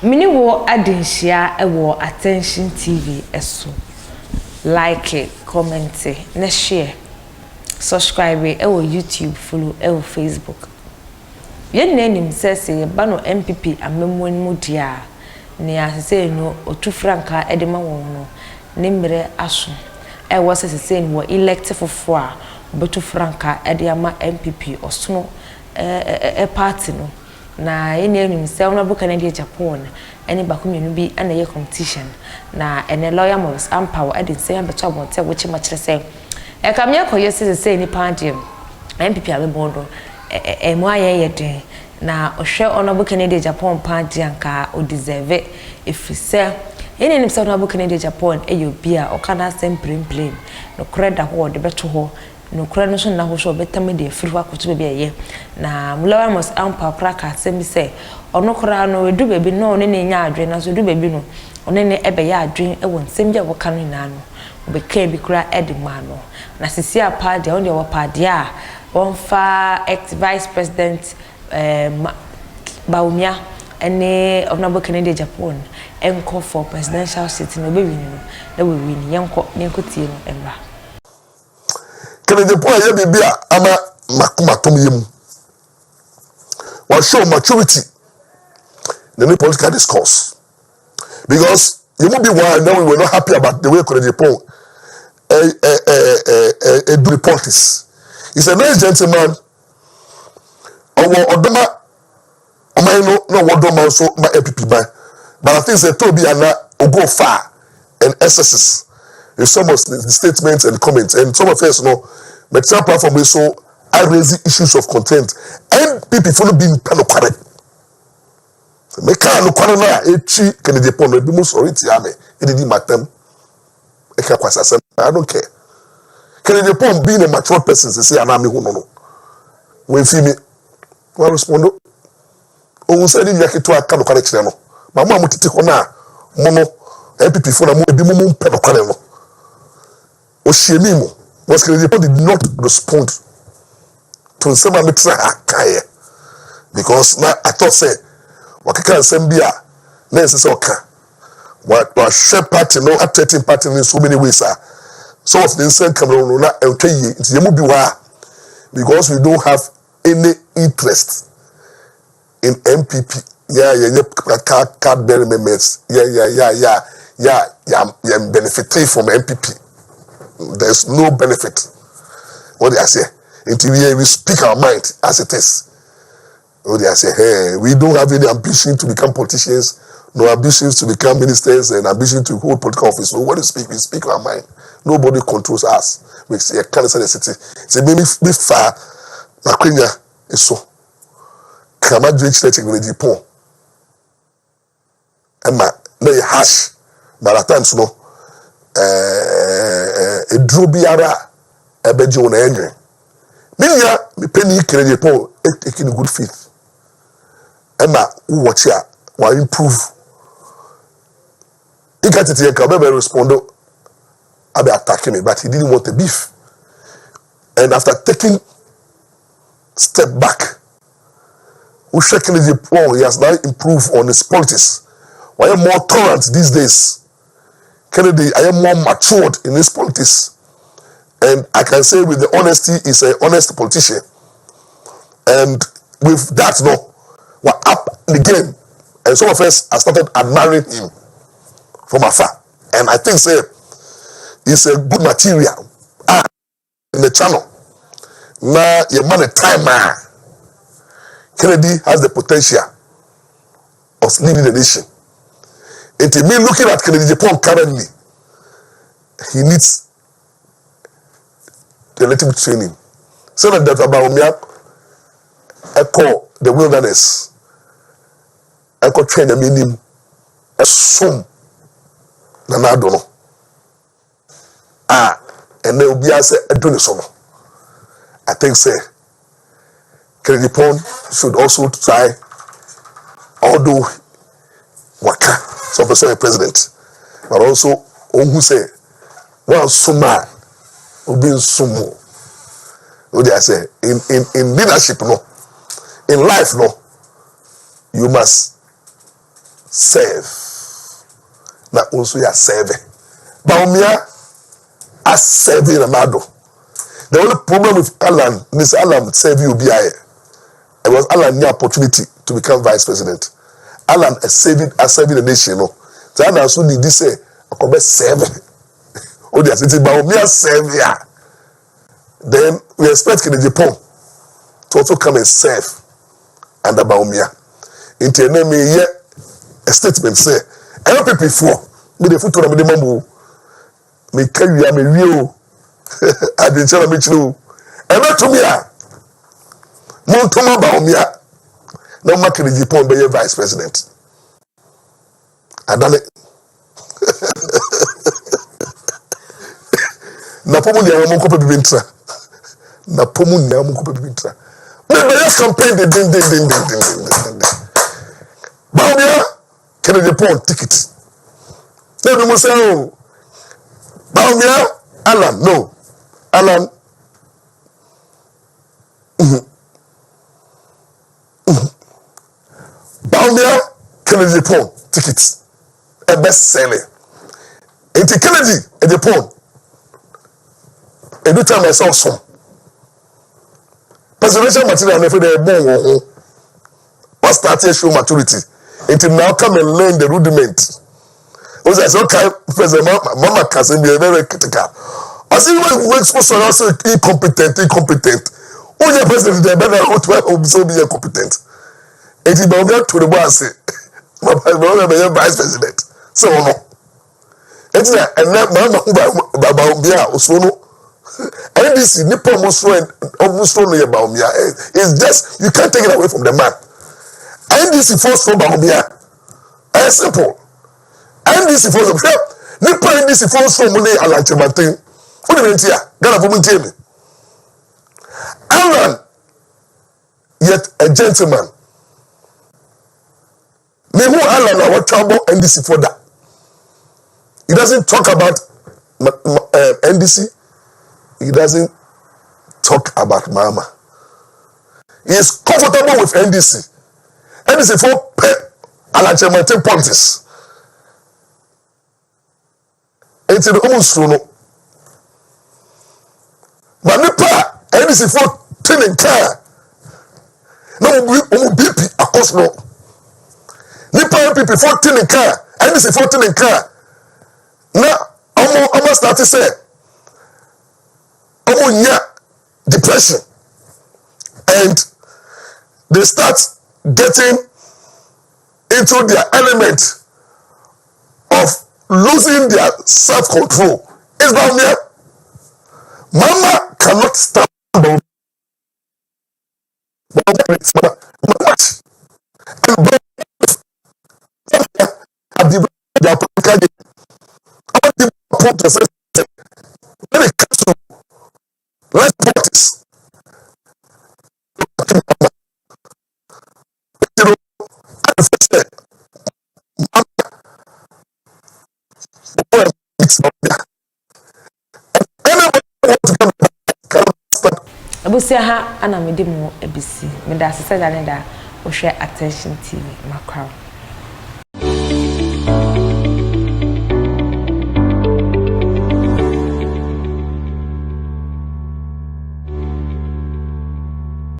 Mini wo adenhia ewo Attention TV eso. Like it, comment it, na share. Subscribe ewo YouTube, follow ewo Facebook. Yen nanim say ba no MPP amemmo mu dia. Ne asese no otu franka edema won no. Ne mre aso. Ewo sese no elective fofo a obetu franka ede ama MPP osono party no. Na yen nanim say ona bu Canada Agyapong any bakumenu bi ana ye competition na ene lawyer Mos Ampaw ade say beto abonte which ma kire say e kam ye koye say ni pandem MPP abebondo emu aye den na ohwe ona bu Canada Agyapong pandem anka o deserve efise ene nim say ona bu Canada Agyapong eyo bi a okada sem plain no kreda ho de beto ho no kura no so na ho so betame de firi akoto be ye na mulawa Mos Ampaw kraka sem say ono kura no edu bebi no ne nya adwen na so edu bebi no one ne ebe ya adwen e won sem bia wo ka no na no be ka bi kura edima no na sisi apa de on de wo pa de a won fa ex vice president Bawumia ene Honorable Canada Agyapong enko for presidential seat no be win no na we win yenko tie no emra Canada Agyapong ye bibia ama makumatom yem wa show maturity in the political discourse, because you won't be one. Now we were not happy about the way Canada Agyapong do the politics. He's a nice gentleman. Odoma, no Odoma so my MPP by, but I think they told me and go far and excesses in some of the statements and comments, and some of us know. But some platform we so I raise issues of content and people follow being correct. Meka no kwano na echi Canada Agyapong no bi mu sorry ti ame e didi matam e ka kwasasem. I don't care. Canada Agyapong being a mature person say anami hu no when fi me wa respond o say ni yake to aka no kwano kire no ma mo amutete ho na mo no MPP fo na mo bi mo mpe no kwano no o shemi mo was Canada Agyapong did not respond to some of the because na I thought say wakika nsembia na nsese oka wa share party no at 13 party in so many ways some of the insane Cameroon no na enkaye nti yemu bi wa because we don't have any interest in MPP card bearing members benefiting from MPP. There's no benefit. What do I say? Until we speak our mind as it is. Oh, they say, hey, we don't have any ambition to become politicians, no ambitions to become ministers, and ambition to hold political office. So what we speak our mind. Nobody controls us. We say, I can't say the city. Say, maybe far, Makwenya is so. Kama drink technology pon. Emma, no hash, but at times no. A drobiara, a bejo na engine. Minya, me penny Canada Agyapong taking good faith. Emma, who watch here, will improve. He got it here, Kabebe responded, I'll be attacking me, but he didn't want the beef. And after taking step back, who shaking the Agyapong, he has now improved on his politics. I am more tolerant these days. Kennedy, I am more matured in his politics. And I can say with the honesty, he's an honest politician. And with that, no, we're up the game. And some of us have started admiring him from afar. And I think, say, it's a good material. In the channel. Now, your man a time, man. Kennedy has the potential of leading the nation. And to me, looking at Kennedy Agyapong currently, he needs the little training. So that Bawumia echo the wilderness. Echo train the minim. Assume na na do no. And then obi say edone so no. I think say Canada Agyapong should also try, although waka so person president, but also on who say one suma obi sumo. What I say in leadership no, in life no, you must serve. Na also ya serve. Bawumia as serving Amado. The only problem with Alan, Miss Alan serving UBI. It was Alan new opportunity to become vice president. Alan is serving the nation. No, so Alan also did this say, I come serve. Oh, they are saying Bawumia serve ya. Then we expect Agyapong to also come and serve under Bawumia. Into name here a statement say, I don't pay before. Me the foot on the mambo. Me carry me real. I didn't tell me true. And not to me. Montoma Bawumia. No make Agyapong be vice president. I done it. Na pomu ni amu ko pepe bintra. Na pomu ni amu ko pepe bintra. Me just campaign the ding. Bawumia can Agyapong ticket. Then we must say, oh, Bawumia, Alan, no. Alan. Bawumia can Agyapong ticket. A best seller. Into Kennedy, Agyapong. Every time I saw some presidential material, I feel they're born. What started show maturity? Until now, come and learn the rudiment. Was I so kind? President Mama can be very critical. I see when we expose ourselves incompetent. Oh, yeah, President, they better also be incompetent. It is Bawumia to the boss. My vice president. So, no. It's and that Mama Bawumia also. NDC Nipo almost near Bawumia. It's just you can't take it away from the man. NDC force from Bawumia. It's simple. NDC force from Nipo NDC force from Mule Alanchematin. What do you mean here? Ghana for me. Alan, yet a gentleman. Me who Alan our trouble NDC for that. He doesn't talk about NDC. He doesn't talk about Mama. He is comfortable with NDC. NDC for Alanchematin politics. It's in almost no. But Nipa NDC for training car. No BP across no. Nipa NPP for training car. NDC for training car. Now almost start to say. Depression, and they start getting into their element of losing their self-control. It's Bawumia. Mama cannot stand Bawumia. Let's practice. Abusia ha ana mede mu abisi. Me da sese da ne da wo hwe Attention TV makra.